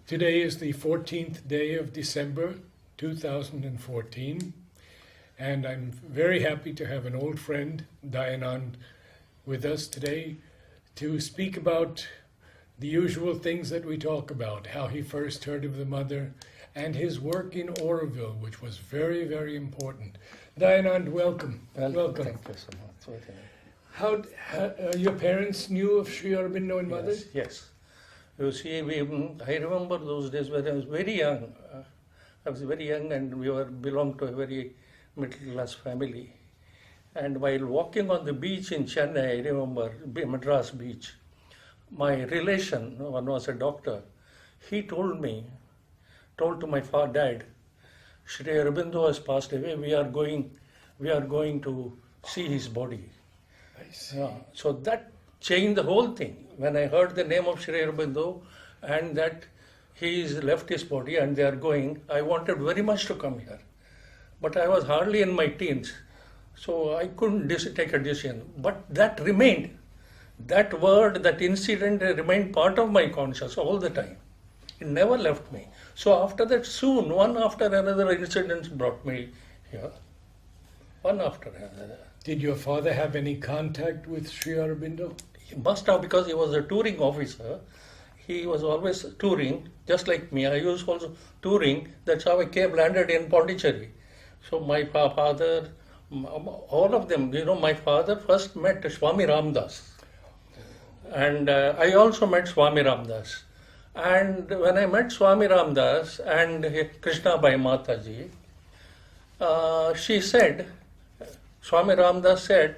Today is the 14th day of December 2014, and I'm very happy to have an old friend, Dayanand, with us today to speak about the usual things that we talk about, how he first heard of the mother, and his work in Aurobindo, which was very, very important. Dayanand, welcome. Welcome. Thank you so much. How your parents knew of Sri Aurobindo and mother? Yes. You see, I remember those days when I was very young. I was very young and we belonged to a very middle class family. And while walking on the beach in Chennai, I remember, Madras beach, my relation, one was a doctor, he told to my dad, Sri Aurobindo has passed away, we are going to see his body. I see. Yeah. So that changed the whole thing. When I heard the name of Sri Aurobindo and that he's left his body and they are going, I wanted very much to come here. But I was hardly in my teens, so I couldn't take a decision. But that remained. That word, that incident remained part of my conscience all the time. It never left me. So after that, soon, one after another incidents brought me here. One after another. Did your father have any contact with Sri Aurobindo? He must have, because he was a touring officer. He was always touring, just like me. I was also touring. That's how I landed in Pondicherry. So my father, all of them, my father first met Swami Ramdas. And I also met Swami Ramdas. And when I met Swami Ramdas and Krishna Bai Mataji, she said, Swami Ramdas said,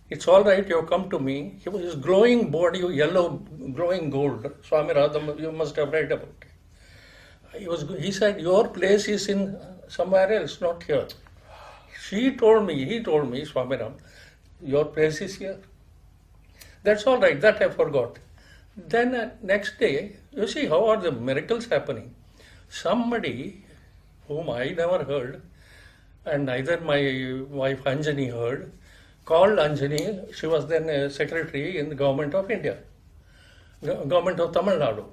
it's all right, you have come to me. He was his glowing body, yellow, glowing gold. Swami Radha, you must have read about it. He said, your place is in somewhere else, not here. He told me, Swami Ram, your place is here. That's all right, that I forgot. Then next day, you see how are the miracles happening. Somebody whom I never heard, and neither my wife Anjani heard, called Anjani. She was then a secretary in the government of India, government of Tamil Nadu.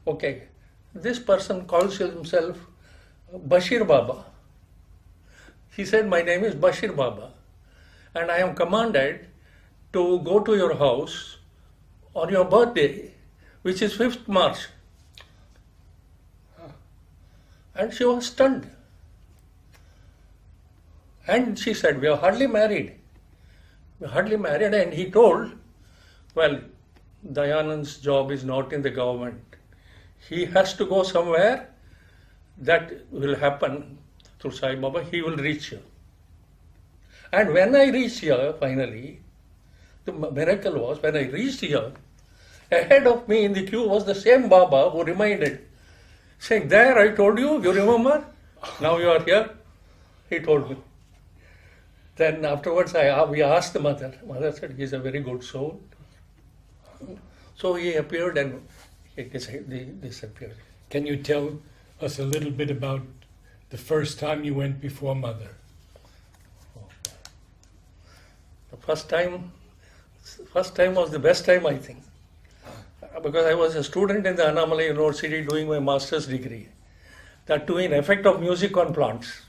Okay, this person calls himself Bashir Baba. He said, my name is Bashir Baba and I am commanded to go to your house on your birthday, which is 5th March. And she was stunned. And she said, we are hardly married. And he told, well, Dayanand's job is not in the government. He has to go somewhere. That will happen through Sai Baba. He will reach here. And when I reached here, finally, the miracle was, when I reached here, ahead of me in the queue was the same Baba who reminded, saying, there I told you, you remember? Now you are here. He told me. Then afterwards, we asked the mother. Mother said, he is a very good soul. So he appeared and he disappeared. Can you tell us a little bit about the first time you went before mother? The first time was the best time, I think. Because I was a student in the Annamalai University doing my master's degree. That too in effect of music on plants.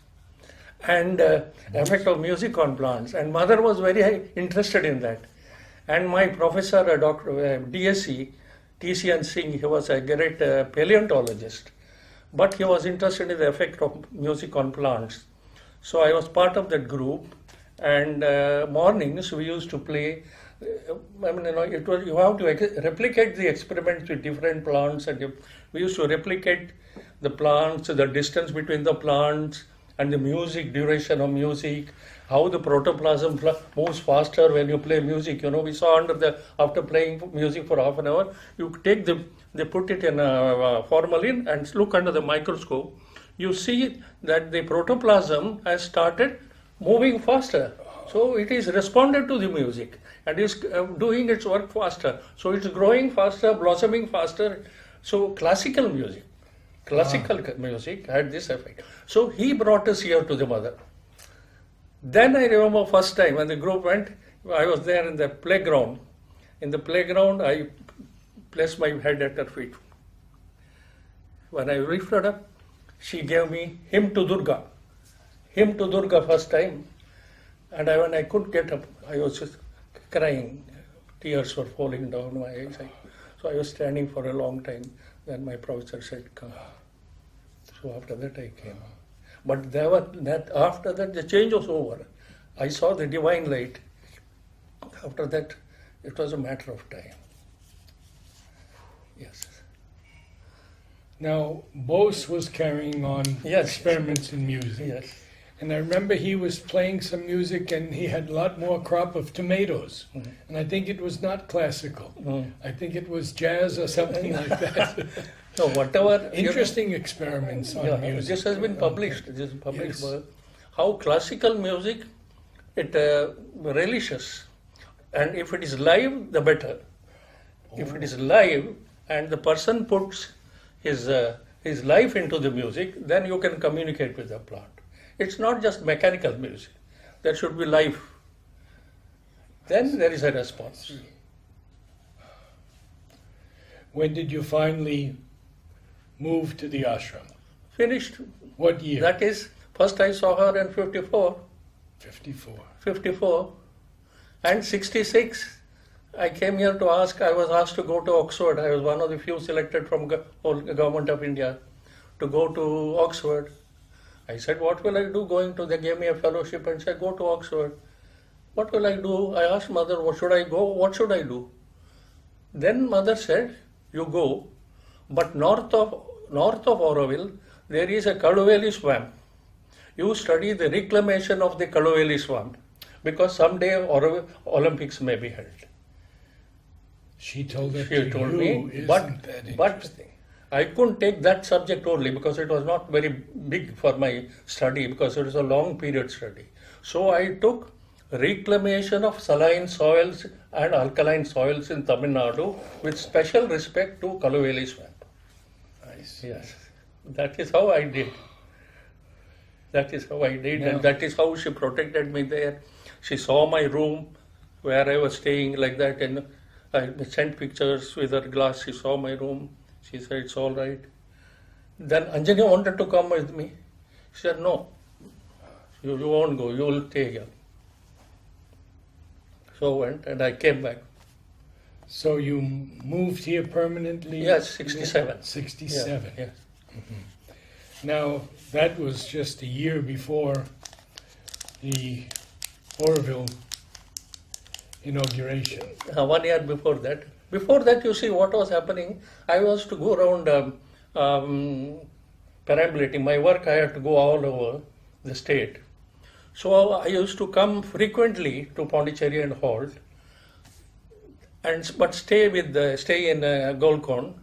And effect of music on plants. And mother was very interested in that. And my professor, Dr. DSc, T.C.N. Singh, he was a great paleontologist. But he was interested in the effect of music on plants. So I was part of that group. And mornings we used to play. You have to replicate the experiments with different plants. And we used to replicate the plants, the distance between the plants, and the music, duration of music, how the protoplasm moves faster when you play music. We saw after playing music for half an hour, you take they put it in a formalin and look under the microscope. You see that the protoplasm has started moving faster. So it is responded to the music and is doing its work faster. So it's growing faster, blossoming faster. So classical music had this effect. So he brought us here to the mother. Then I remember first time when the group went, I was there in the playground. In the playground, I placed my head at her feet. When I lifted up, she gave me Hymn to Durga. Hymn to Durga first time. And when I couldn't get up, I was just crying. Tears were falling down my eyes. So I was standing for a long time. Then my professor said, come. So after that I came. But after that the change was over. I saw the divine light. After that, it was a matter of time. Yes. Now, Bose was carrying on experiments in music. Yes. And I remember he was playing some music and he had a lot more crop of tomatoes. Mm. And I think it was not classical. Mm. I think it was jazz or something like that. So whatever... Interesting experiments on music. This has been published. This is published. Yes. How classical music, it relishes. And if it is live, the better. If it is live and the person puts his life into the music, then you can communicate with the plant. It's not just mechanical music. There should be life. Then there is a response. When did you finally move to the ashram? Finished. What year? That is, first I saw her in 54. 54. And 66, I came here to ask, I was asked to go to Oxford. I was one of the few selected from Government of India to go to Oxford. I said, what will I do going to, they gave me a fellowship and said, go to Oxford. What will I do? I asked mother, what should I go? What should I do? Then mother said, you go, but north of Aurobindo, there is a Kaduveli swamp. You study the reclamation of the Kaduveli swamp, because someday Olympics may be held. She told that She told me, but I couldn't take that subject only because it was not very big for my study, because it was a long period study. So I took reclamation of saline soils and alkaline soils in Tamil Nadu with special respect to Kaduveli swamp. Nice. Yes, that is how I did. That is how I did, and that is how she protected me there. She saw my room where I was staying like that, and I sent pictures with her glass. She saw my room. She said, it's all right. Then Anjani wanted to come with me. She said, no, you won't go, you will stay here. So I went and I came back. So you moved here permanently? Yes, 67. 67. Yes. Mm-hmm. Now, that was just a year before the Oroville inauguration. 1 year before that. Before that, you see what was happening. I was to go around perambulating. My work, I had to go all over the state. So I used to come frequently to Pondicherry and halt, but stay in Golconda.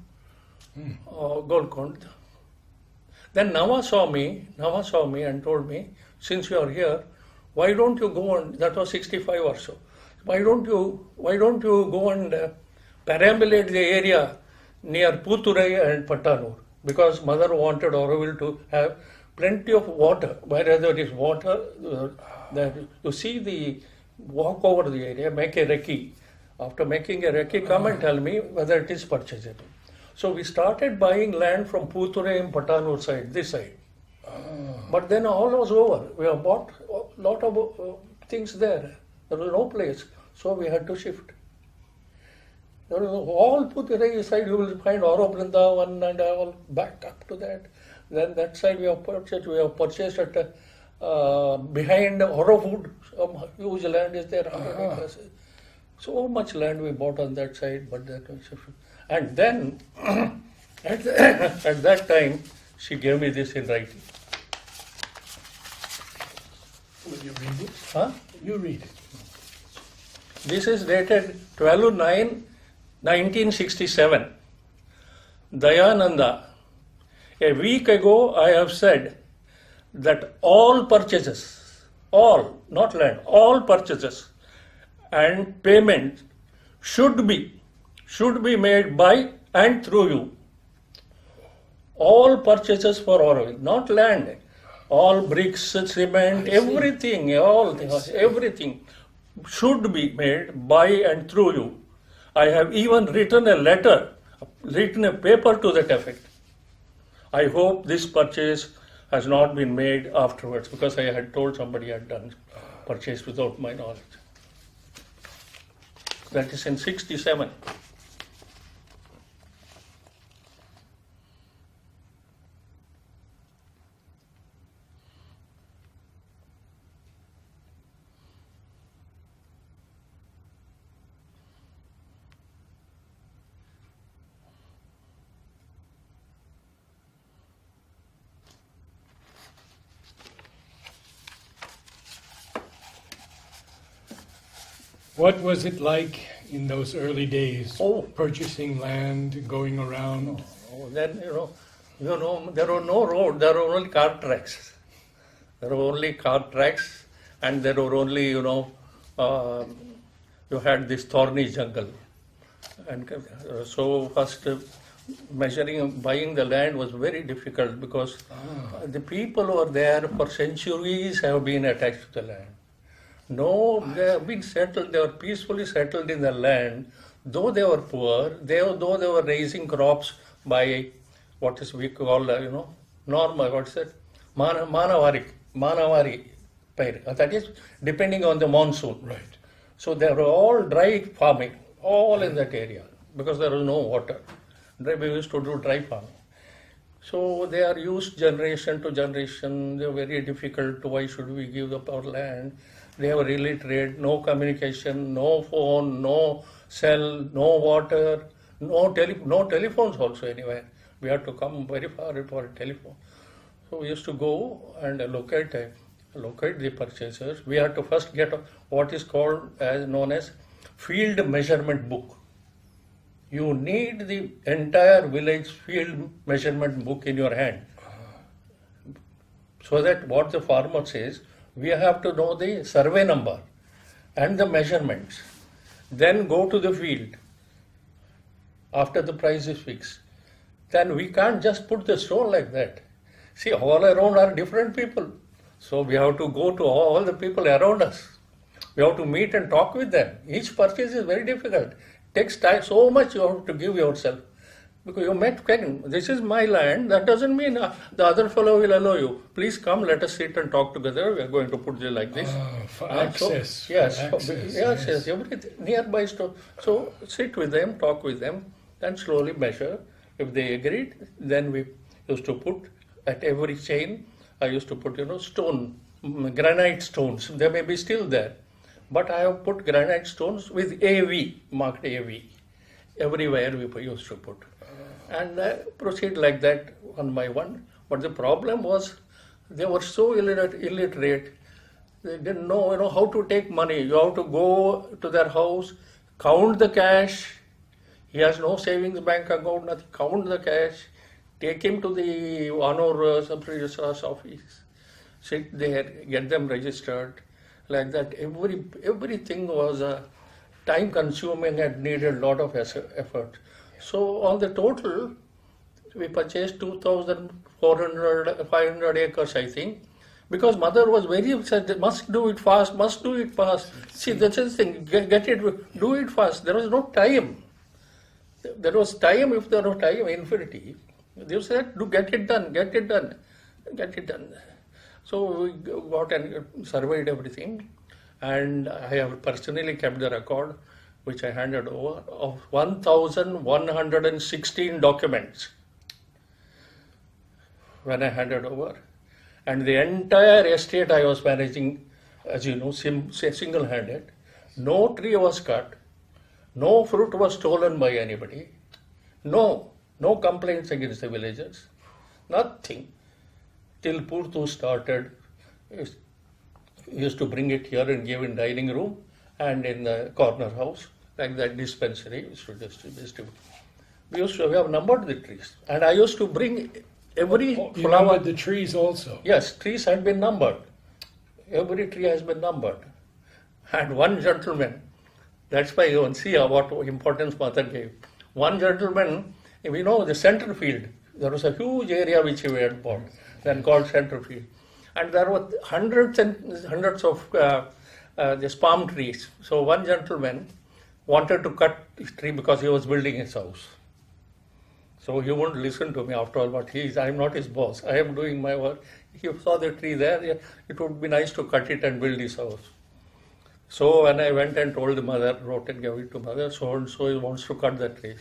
Golconda. Then Nama saw me and told me, since you are here, why don't you go and, that was 65 or so, why don't you go and perambulate the area near Puturai and Pattanur, because mother wanted Aurobindo to have plenty of water. Wherever there is water, you see the walk over the area, make a recce. After making a recce, come and tell me whether it is purchasable. So we started buying land from Puturai and Pattanur side, this side. But then all was over. We have bought a lot of things there. There was no place. So we had to shift. There was all Puturai side, you will find Aurobindo and all back up to that. Then that side we have purchased. We have purchased at behind Aurofood. Some huge land is there. 100 acres. So much land we bought on that side, but that was shifted. And then at that time she gave me this in writing. Will you read it? Huh? You read it. This is dated 12/9/1967. Dayananda. A week ago I have said that all purchases, all, not land, all purchases and payment should be made by and through you. All purchases for Aurobindo, not land. All bricks, cement, everything, everything should be made by and through you. I have even written a letter, written a paper to that effect. I hope this purchase has not been made afterwards because I had told somebody I had done purchase without my knowledge. That is in 67. What was it like in those early days? Oh. Purchasing land, going around. Oh, then, there were no road, there were only car tracks. There were only car tracks and there were only, you had this thorny jungle. And so first buying the land was very difficult because the people who were there for centuries have been attached to the land. No, they have been settled, they were peacefully settled in the land, though they were poor, though they were raising crops by what is we call, normal, what's that? Manavari pair. That is depending on the monsoon. Right. So they were all dry farming, all in that area, because there was no water. We used to do dry farming. So they are used generation to generation. They are very difficult. Why should we give up our land? They were illiterate, no communication, no phone, no cell, no water, no telephones also anywhere. We had to come very far for a telephone. So we used to go and locate the purchasers. We had to first get what is known as field measurement book. You need the entire village field measurement book in your hand. So that what the farmer says, we have to know the survey number and the measurements. Then go to the field after the price is fixed. Then we can't just put the stone like that. See, all around are different people. So we have to go to all the people around us. We have to meet and talk with them. Each purchase is very difficult. Takes time, so much you have to give yourself. Because you met, this is my land, that doesn't mean the other fellow will allow you. Please come, let us sit and talk together. We are going to put it like this. For access. So, yes, yes. everything nearby store. So sit with them, talk with them, and slowly measure. If they agreed, then we used to put at every chain, I used to put, granite stones. They may be still there. But I have put granite stones with AV, marked AV. Everywhere we used to put. And proceed like that one by one. But the problem was they were so illiterate. They didn't know, how to take money. You have to go to their house, count the cash. He has no savings bank account, nothing. Count the cash. Take him to the honor sub-registrar's office. Sit there, get them registered. Like that, everything was time consuming and needed a lot of effort. So on the total, we purchased 500 acres, I think, because mother was very upset. Must do it fast. See, that's the thing. Get it, do it fast. There was no time. There was time. If there was time, infinity. They said, get it done. So we got and surveyed everything, and I have personally kept the record, which I handed over, of 1,116 documents when I handed over. And the entire estate I was managing, as you know, single-handed. No tree was cut, no fruit was stolen by anybody, no complaints against the villagers, nothing. Till Purtu started, used to bring it here and give in dining room and in the corner house, like that dispensary. We used to have numbered the trees. And I used to bring every You flower. numbered the trees also. Yes, trees had been numbered. Every tree has been numbered. And one gentleman, that's why you can see what importance mother gave. One gentleman, the center field, there was a huge area which we had bought, then called center field. And there were hundreds and hundreds of these palm trees. So one gentleman wanted to cut his tree because he was building his house. So he won't listen to me after all, but I'm not his boss. I am doing my work. He saw the tree there, yeah, it would be nice to cut it and build his house. So when I went and told the mother, wrote and gave it to mother, so and so he wants to cut the tree.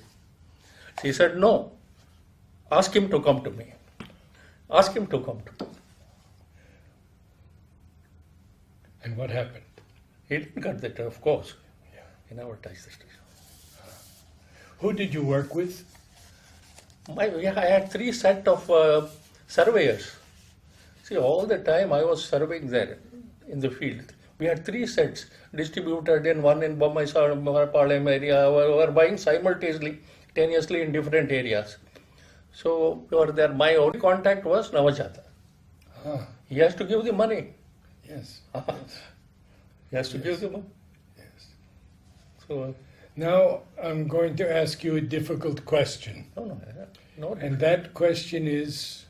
She said, no, ask him to come to me. Ask him to come to me. And what happened? He didn't cut the tree, of course. Yeah. He never touched the tree. Who did you work with? I had 3 sets of surveyors. See, all the time I was surveying there in the field. We had 3 sets distributed in one in Bombay-Palayam area. We were buying simultaneously in different areas. So we were there. My only contact was Navajata. Ah, He has to give the money. yes. He has to give the money. Yes. So, Now I'm going to ask you a difficult question. no. And that question is,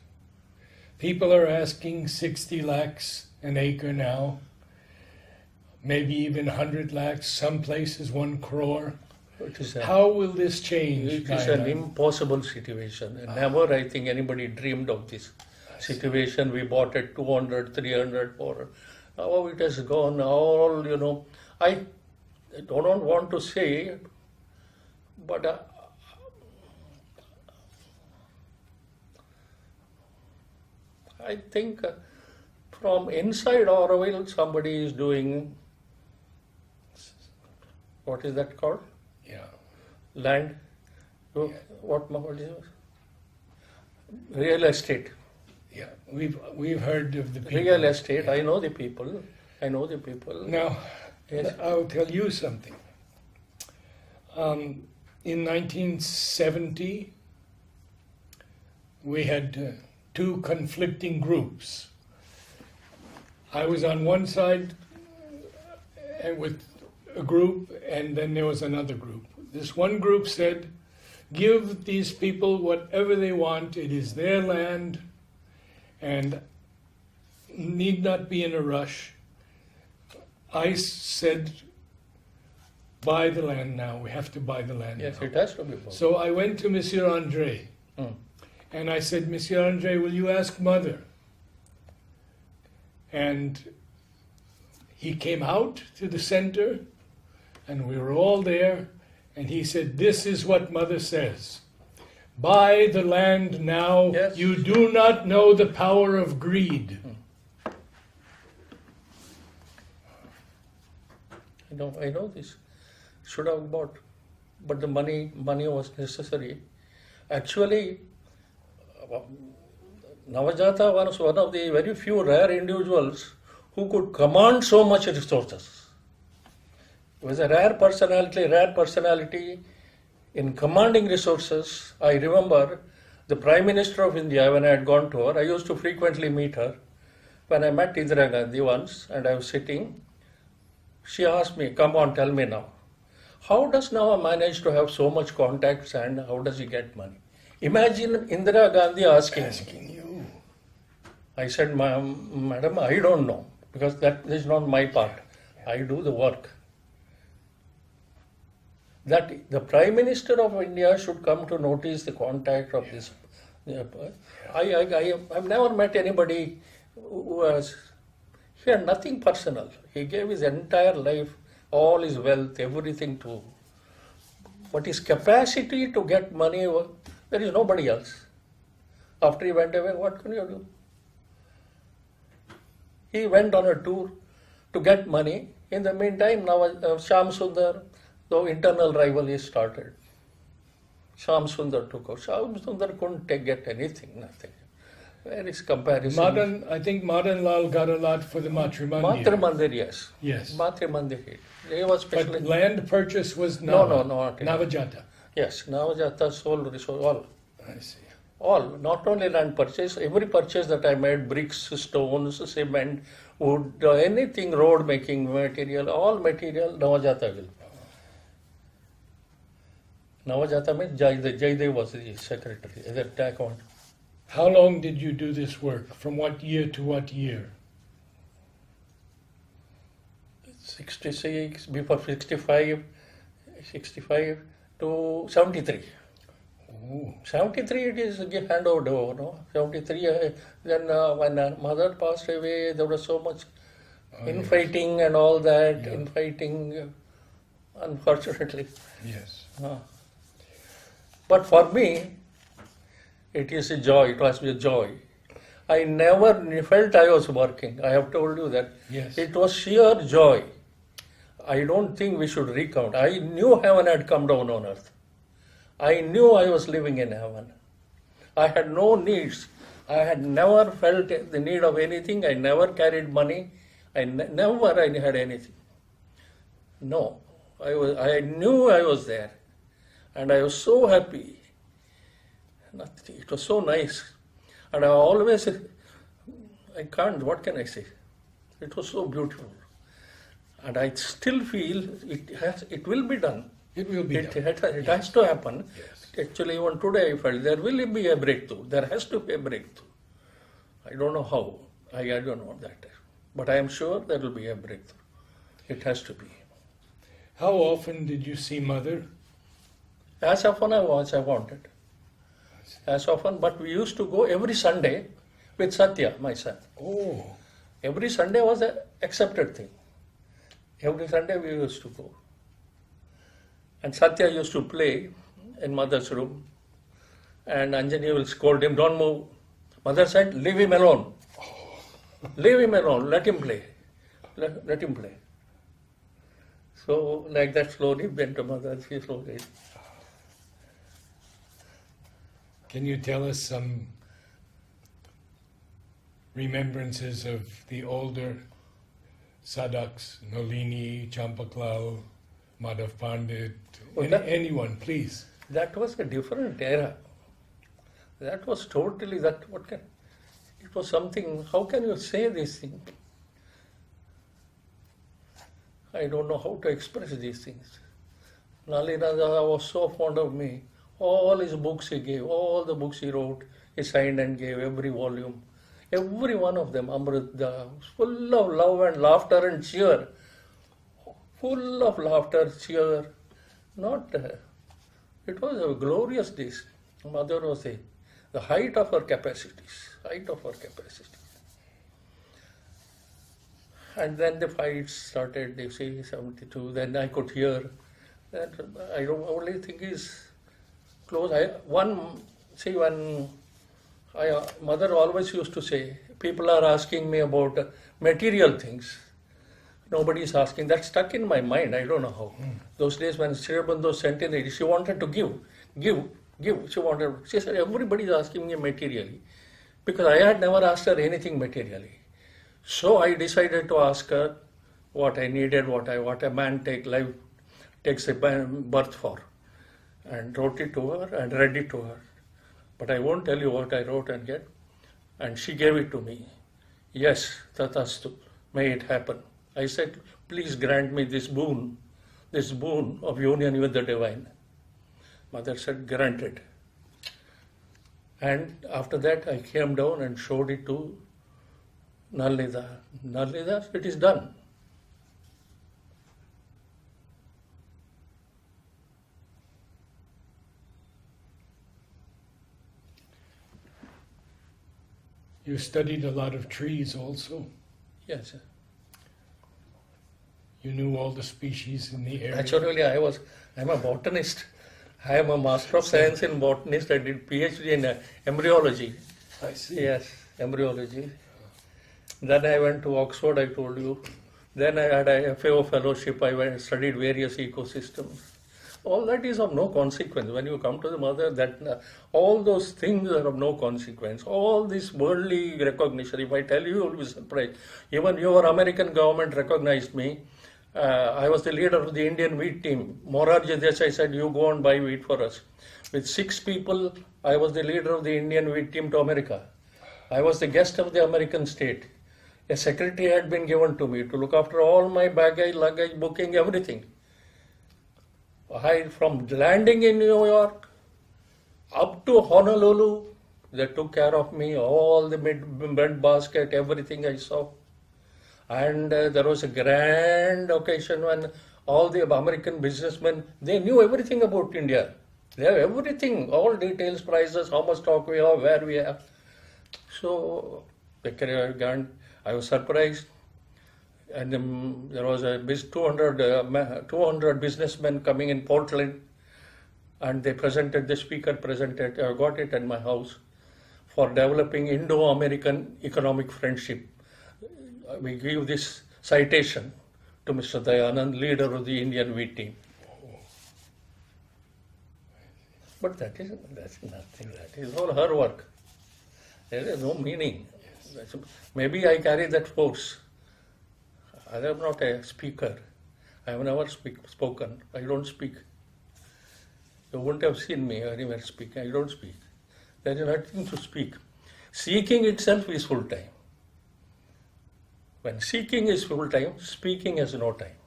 people are asking 60 lakhs an acre now, maybe even 100 lakhs, some places 1 crore. It is How will this change? It is an Dayanand? impossible situation. And never, I think, anybody dreamed of this situation. We bought at 200, 300, 400. Now it has gone all, I don't want to say, but I think from inside Aurobindo, somebody is doing, what is that called? Yeah. Land. Yeah. What is it? Real estate. Yeah. We've heard of the people. Real estate. Yeah. I know the people. Now, Yes. I'll tell you something. In 1970, we had 2 conflicting groups. I was on one side and with a group, and then there was another group. This one group said, give these people whatever they want, it is their land, and need not be in a rush. I said, buy the land now, we have to buy the land Yes, now. it has to be bought. So I went to Monsieur Andre, and I said, Monsieur Andre, will you ask Mother? And he came out to the center, and we were all there, and he said, this is what Mother says. Buy the land now. Yes. You do not know the power of greed. I know this. Should have bought, but the money was necessary. Actually, Navajata was one of the very few rare individuals who could command so much resources. He was a rare personality in commanding resources. I remember the Prime Minister of India, when I had gone to her, I used to frequently meet her. When I met Indira Gandhi once and I was sitting, she asked me, come on, tell me now. How does Nava manage to have so much contacts and how does he get money? Imagine Indira Gandhi asking you. I said, Madam, I don't know, because that is not my part. I do the work. That the Prime Minister of India should come to notice the contact of this. I've never met anybody who has, he had nothing personal. He gave his entire life, all his wealth, everything to. But his capacity to get money, there is nobody else. After he went away, what can you do? He went on a tour to get money. In the meantime, now Shyam Sundar, the internal rivalry started. Shyam Sundar took over. Shyam Sundar couldn't get anything, nothing. Where is comparison? I think Madan Lal got a lot for the Matrimandir. Matrimandir, yes. Yes. Matrimandir. He was specially. But land purchase was No, not Navajata. Yes, Navajata sold resource, all. I see. All, not only land purchase, every purchase that I made, bricks, stones, cement, wood, anything, road making material, all material, Navajata will. Navajata means Jaidev was the secretary, the account. How long did you do this work? From what year to what year? 66, before 65 to 73. Oh, 73 it is hand over, no? 73, then when mother passed away, there was so much infighting and all that, Yeah. infighting, unfortunately. yes. But for me, it is a joy, it was a joy. I never felt I was working. I have told you that. Yes. It was sheer joy. I don't think we should recount. I knew heaven had come down on earth. I knew I was living in heaven. I had no needs. I had never felt the need of anything. I never carried money. Never I had anything. No. I knew I was there. And I was so happy. Nothing. It was so nice. And I always, what can I say? It was so beautiful. And I still feel it will be done. It will be done. It has to happen. Yes. Actually, even today I felt there will be a breakthrough. There has to be a breakthrough. I don't know how. I don't know that. But I am sure there will be a breakthrough. It has to be. How often did you see Mother? As often as I wanted. As often, but we used to go every Sunday with Satya, my son. Oh, Every Sunday was an accepted thing. Every Sunday we used to go. And Satya used to play in mother's room. And Anjani will scold him, don't move. Mother said, leave him alone. Leave him alone, let him play. Let him play. So like that slowly went to mother, she slowly. can you tell us some remembrances of the older sadhaks, Nalini, Champaklau, Madhav Pandit, Oh, that- anyone, please? That was a different era. That was totally it was something, how can you say this thing? I don't know how to express these things. Nalina was so fond of me. All his books he gave, all the books he wrote, he signed and gave every volume. Every one of them, Amrita, full of love and laughter and cheer. Full of laughter, cheer. It was a glorious days. Mother was the height of her capacities. Height of her capacities. And then the fights started, they say 72, then I could hear. That I don't only think is close. Mother always used to say, people are asking me about material things. Nobody is asking. That stuck in my mind. I don't know how. Those days when Sri Aurobindo sent in it, she wanted to give. She said, everybody is asking me materially. Because I had never asked her anything materially. So I decided to ask her what I needed, what a man takes a birth for. And wrote it to her and read it to her. But I won't tell you what I wrote and get. And she gave it to me. Yes, tatastu, may it happen. I said, please grant me this boon of union with the divine. Mother said, granted. And after that, I came down and showed it to Nalnida. Nalnida, it is done. You studied a lot of trees also. Yes. You knew all the species in the area. Naturally, I'm a botanist. I am a Master of Science in Botanist. I did PhD in embryology. I see. Yes, embryology. Then I went to Oxford, I told you. Then I had a FAO fellowship. I studied various ecosystems. All that is of no consequence. When you come to the mother, all those things are of no consequence. All this worldly recognition, if I tell you, you will be surprised. Even your American government recognized me. I was the leader of the Indian wheat team. Morarji Desai said, you go and buy wheat for us. With 6 people, I was the leader of the Indian wheat team to America. I was the guest of the American state. A secretary had been given to me to look after all my baggage, luggage, booking, everything. From landing in New York up to Honolulu, they took care of me, all the bread basket, everything I saw. And there was a grand occasion when all the American businessmen, they knew everything about India. They have everything, all details, prices, how much stock we have, where we have. So I was surprised, and there was a 200 businessmen coming in Portland, and they presented, the speaker presented, I got it in my house, for developing Indo-American economic friendship. We give this citation to Mr. Dayanand, leader of the Indian wheat team. But that's nothing. That is all her work. There is no meaning. Maybe I carry that force. I am not a speaker. I have never spoken. I don't speak. You wouldn't have seen me anywhere speaking. I don't speak. There is nothing to speak. Seeking itself is full time. When seeking is full time, speaking has no time.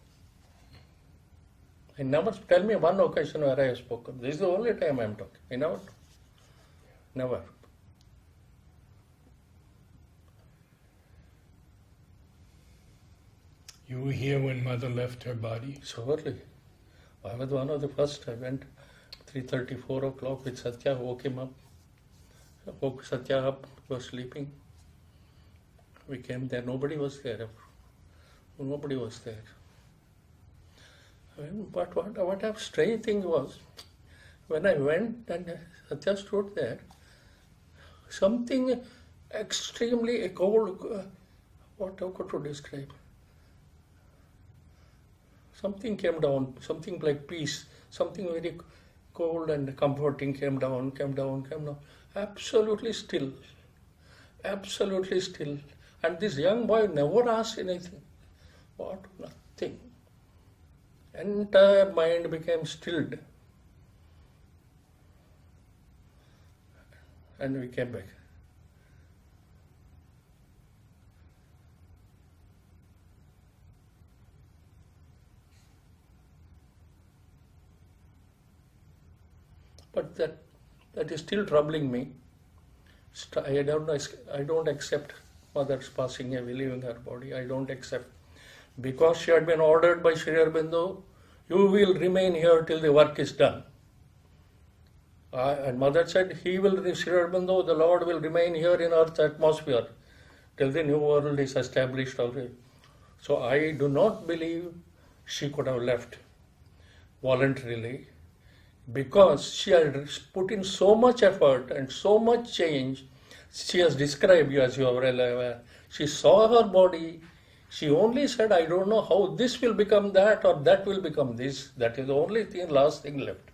I never, tell me one occasion where I have spoken. This is the only time I am talking. I never. You were here when Mother left her body? Surely. I was one of the first. I went 3:30, 4 o'clock with Satya, woke him up. Woke Satya up, was sleeping. We came there, nobody was there. Nobody was there. But what a strange thing was, when I went and Satya stood there, something extremely cold, what how could you describe? Something came down, something like peace, something very cold and comforting came down. Absolutely still. And this young boy never asked anything. What? Nothing. Entire mind became stilled. And we came back. But that is still troubling me. I don't accept Mother's passing away, leaving her body. I don't accept. Because she had been ordered by Sri Aurobindo, you will remain here till the work is done. And Mother said, Sri Aurobindo, the Lord will remain here in Earth's atmosphere till the new world is established already. So I do not believe she could have left voluntarily, because she had put in so much effort and so much change. She has described you, as you are well aware. She saw her body. She only said, I don't know how this will become that or that will become this. That is the only thing, last thing left.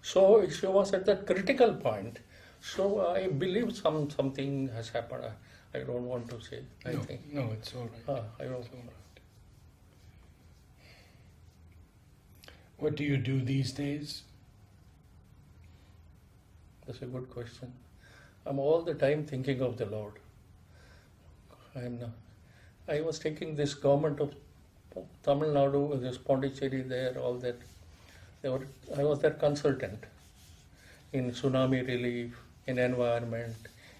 So she was at that critical point. So I believe something has happened. I don't want to say. No, it's all right. I don't. It's all right. What do you do these days? That's a good question. I'm all the time thinking of the Lord. I was taking this government of Tamil Nadu, this Pondicherry there, all that. I was their consultant in tsunami relief, in environment,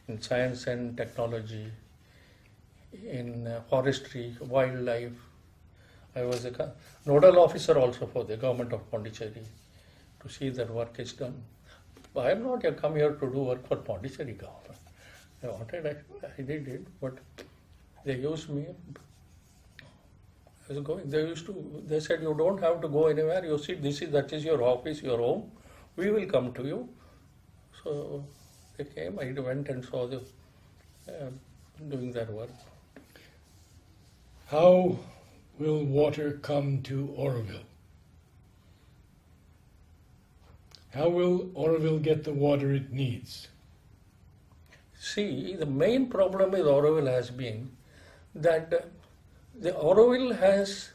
in science and technology, in forestry, wildlife. I was a nodal officer also for the government of Pondicherry to see that work is done. I am not come here to do work for Pondicherry government. I did it, but they used me. I was going. They said, you don't have to go anywhere. You see, that is your office, your home. We will come to you. So they came. I went and saw them doing their work. How will water come to Auroville? How will Auroville get the water it needs? See, the main problem with Auroville has been that the Auroville has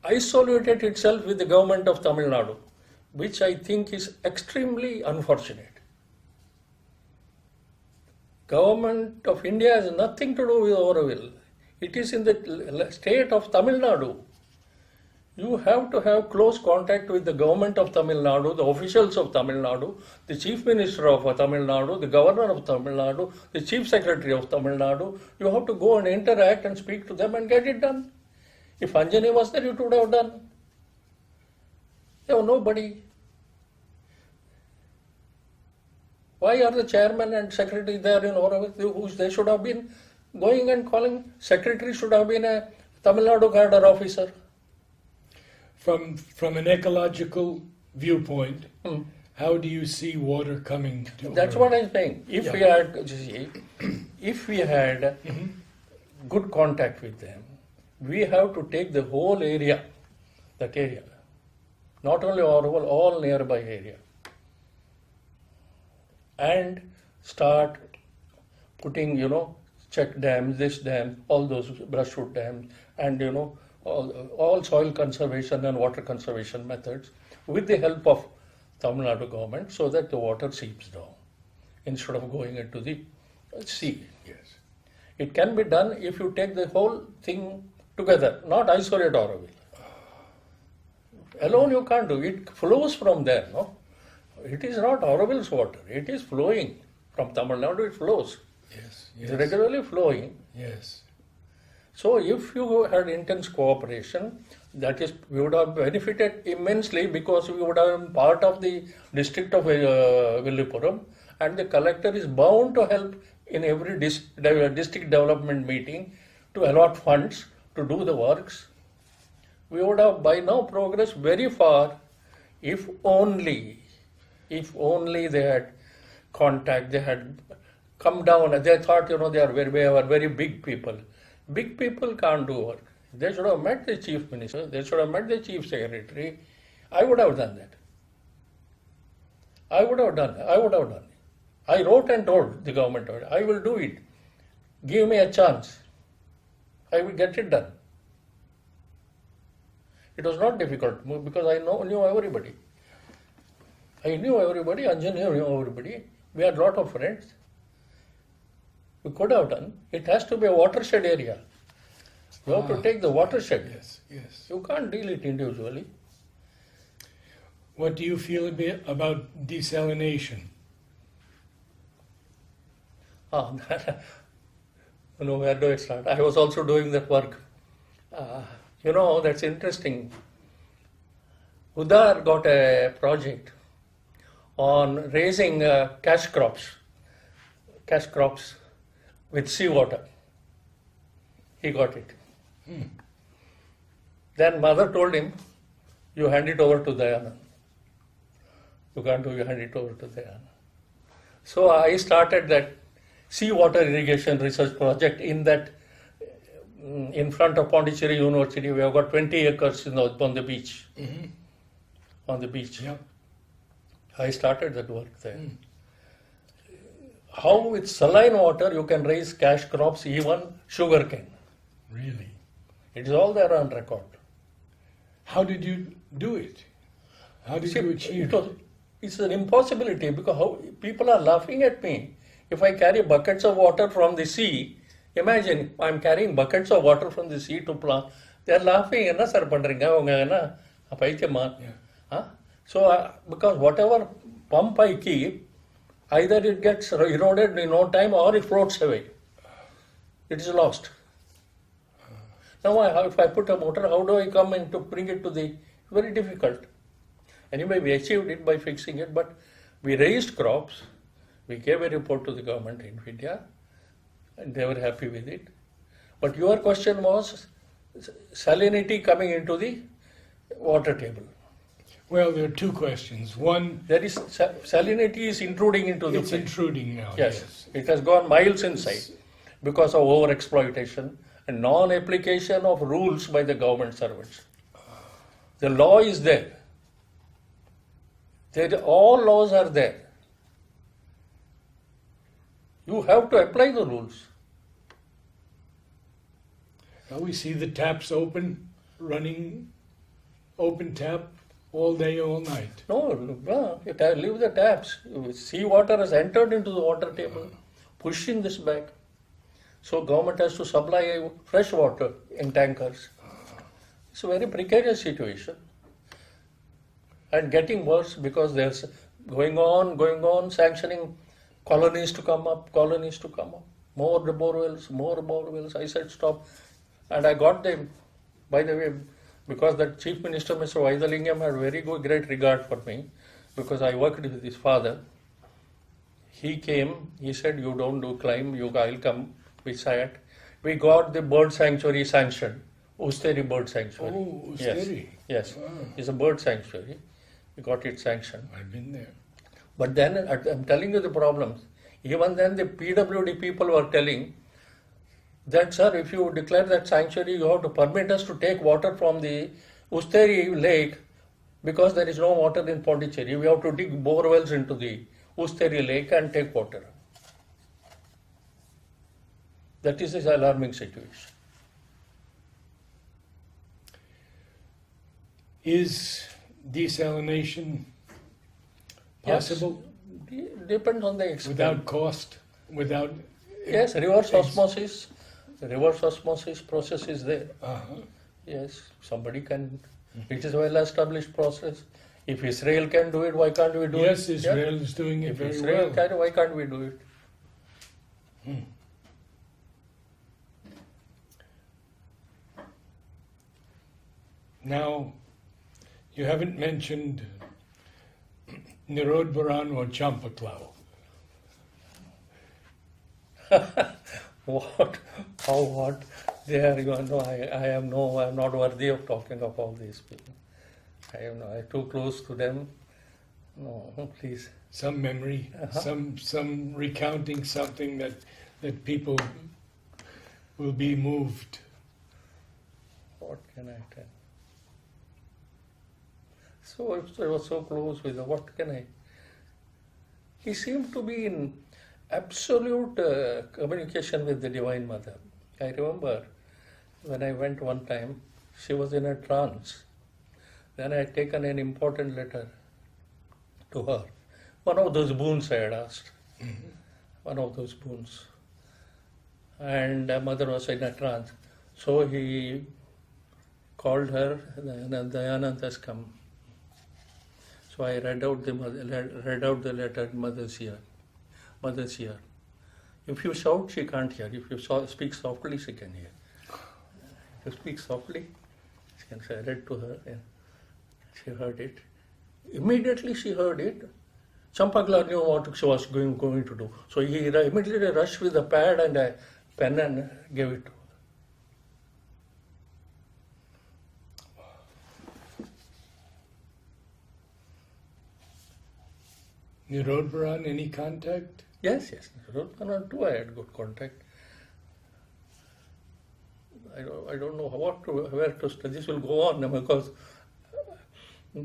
isolated itself with the government of Tamil Nadu, which I think is extremely unfortunate. Government of India has nothing to do with Auroville. It is in the state of Tamil Nadu. You have to have close contact with the government of Tamil Nadu, the officials of Tamil Nadu, the chief minister of Tamil Nadu, the governor of Tamil Nadu, the chief secretary of Tamil Nadu. You have to go and interact and speak to them and get it done. If Anjani was there, it would have done. There was nobody. Why are the chairman and secretary there in Aurobindo? They should have been going and calling. Secretary should have been a Tamil Nadu cadre officer. From an ecological viewpoint, how do you see water coming to That's Aurobindo? what I'm saying. If we had, you see, if we had good contact with them, we have to take the whole area, that area, not only Aurobindo, all nearby area, and start putting, check dams, this dam, all those brushwood dams, and all soil conservation and water conservation methods with the help of Tamil Nadu government, so that the water seeps down instead of going into the sea. Yes. It can be done if you take the whole thing together, not isolate Aurobindo. Alone you can't do it. Flows from there, no? It is not Aurobindo's water. It is flowing from Tamil Nadu. It flows. Yes. It's regularly flowing. Yes. So if you had intense cooperation, that is, we would have benefited immensely, because we would have been part of the district of Villupuram, and the collector is bound to help in every district development meeting to allot funds to do the works. We would have by now progressed very far if only they had contact, they had come down. They thought, they are very big people. Big people can't do work. They should have met the chief minister, they should have met the chief secretary. I would have done that. I would have done it. I wrote and told the government, I will do it. Give me a chance. I will get it done. It was not difficult because I knew everybody. Anjan knew everybody. We had a lot of friends. We could have done. It has to be a watershed area. You have to take the watershed. Yes. You can't deal it individually. What do you feel about desalination? Where do I start? I was also doing that work. That's interesting. Udar got a project on raising cash crops with seawater. He got it. Then mother told him, you hand it over to Dayanand. You can't do, you hand it over to Dayanand. So I started that seawater irrigation research project in front of Pondicherry University. We have got 20 acres on the beach. On the beach. Yep. I started that work there. How with saline water you can raise cash crops, even sugarcane. Really? It is all there on record. How did you do it? How did you achieve it? It's an impossibility, because people are laughing at me. If I carry buckets of water from the sea, imagine I'm carrying buckets of water from the sea to plant. They are laughing. Enna sir pandringa? So because whatever pump I keep, either it gets eroded in no time or it floats away. It is lost. Now if I put a motor, how do I come in to bring it to the... Very difficult. Anyway, we achieved it by fixing it, but we raised crops. We gave a report to the government in India, and they were happy with it. But your question was salinity coming into the water table. Well, there are two questions. One, There is salinity is intruding into the it's place. intruding now. Yes, it has gone miles inside because of over-exploitation and non-application of rules by the government servants. The law is there. All laws are there. You have to apply the rules. Well, we see the taps open, running, open tap all day, all night. No, leave the taps. Sea water has entered into the water table, pushing this back. So government has to supply fresh water in tankers. It's a very precarious situation. And getting worse because there's going on, sanctioning colonies to come up. More borewells. I said stop. And I got them, by the way, because the Chief Minister, Mr. Vaidalingam, had very great regard for me, because I worked with his father. He came, he said, you don't do climb, I'll come. We sat. We got the bird sanctuary sanctioned, Usteri Bird Sanctuary. Oh, Usteri. Yes, Ah. it's a bird sanctuary. We got it sanctioned. I've been there. But then, I'm telling you the problems. Even then, the PWD people were telling that, sir, if you declare that sanctuary, you have to permit us to take water from the Usteri lake because there is no water in Pondicherry. We have to dig bore wells into the Usteri lake and take water. That is an alarming situation. Is desalination possible Yes, depends on the extent. without cost, without? Yes, reverse osmosis. The reverse osmosis process is there. Uh-huh. Yes, somebody can. It is a well-established process. If Israel can do it, why can't we do it? Yes, Israel is doing it If very Israel well. can, why can't we do it? Now, you haven't mentioned Nirodbaran or Champaklau. What? How? What? There you know. I am no. I am not worthy of talking of all these people. I am. I am too close to them. No, please. Some memory, some recounting something that people will be moved. What can I tell? So if I was so close with him, what can I? He seemed to be in absolute communication with the Divine Mother. I remember when I went one time, she was in a trance. Then I had taken an important letter to her. One of those boons I had asked. One of those boons. And mother was in a trance. So he called her, and Dayanand has come. So I read out the letter in mother's ear. Mother's ear. If you shout, she can't hear. If you speak softly, she can hear. If you speak softly, she can say, I read to her. Yeah. She heard it. Immediately she heard it. Champakla knew what she was going to do. So he immediately rushed with a pad and a pen and gave it to her. Nirodbaran, any contact? Yes. Too, I had good contact. I don't know where to start. This will go on because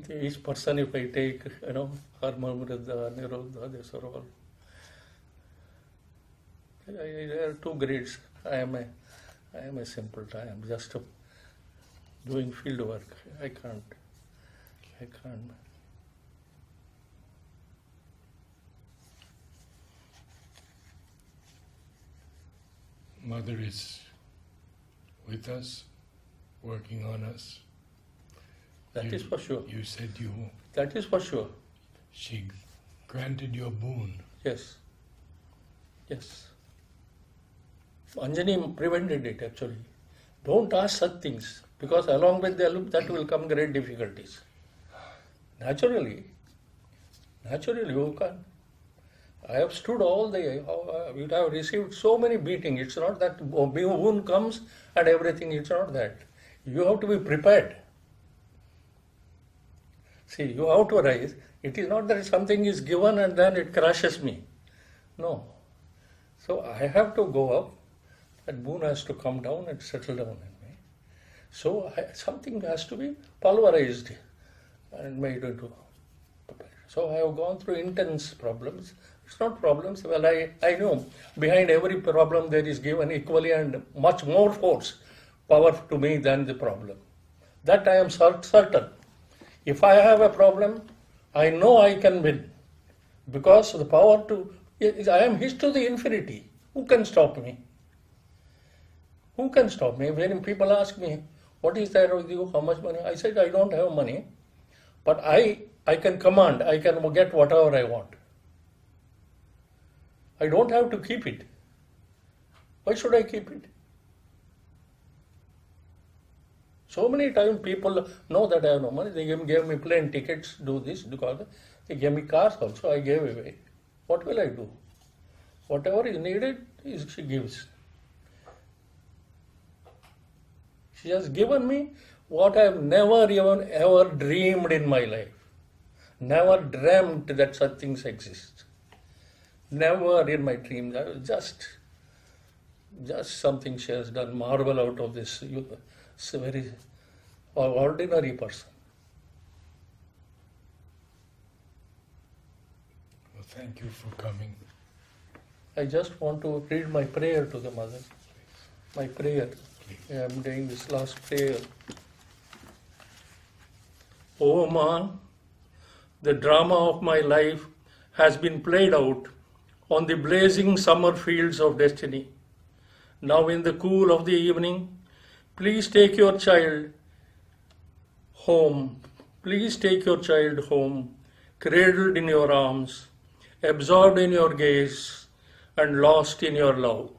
each person, if I take, Harmamrida, Nirodha, these are all. There are two grades. I am a simpleton. I am just doing field work. I can't. Mother is with us, working on us. That is for sure. You said That is for sure. she granted you a boon. Yes. Anjani prevented it actually. Don't ask such things because along with that will come great difficulties. Naturally you can. I have stood all the. You have received so many beatings. It's not that boon comes and everything. It's not that. You have to be prepared. See, you have to rise. It is not that something is given and then it crushes me. No. So I have to go up. That boon has to come down and settle down in me. So something has to be pulverized and made into. So I have gone through intense problems. It's not problems. Well, I know behind every problem there is given equally and much more power to me than the problem. That I am certain. If I have a problem, I know I can win. Because the power I am his to the infinity. Who can stop me? Who can stop me? When people ask me, what is there with you? How much money? I said, I don't have money. But I can command. I can get whatever I want. I don't have to keep it. Why should I keep it? So many times people know that I have no money. They gave me plane tickets, do this, do that. They gave me cars also, I gave away. What will I do? Whatever is needed, she gives. She has given me what I have never even ever dreamed in my life. Never dreamt that such things exist. Never in my dreams. I was just something she has done, marvel out of this very ordinary person. Well, thank you for coming. I just want to read my prayer to the mother. My prayer. I am doing this last prayer. Oh Ma, the drama of my life has been played out on the blazing summer fields of destiny. Now in the cool of the evening, please take your child home. Please take your child home, cradled in your arms, absorbed in your gaze, and lost in your love.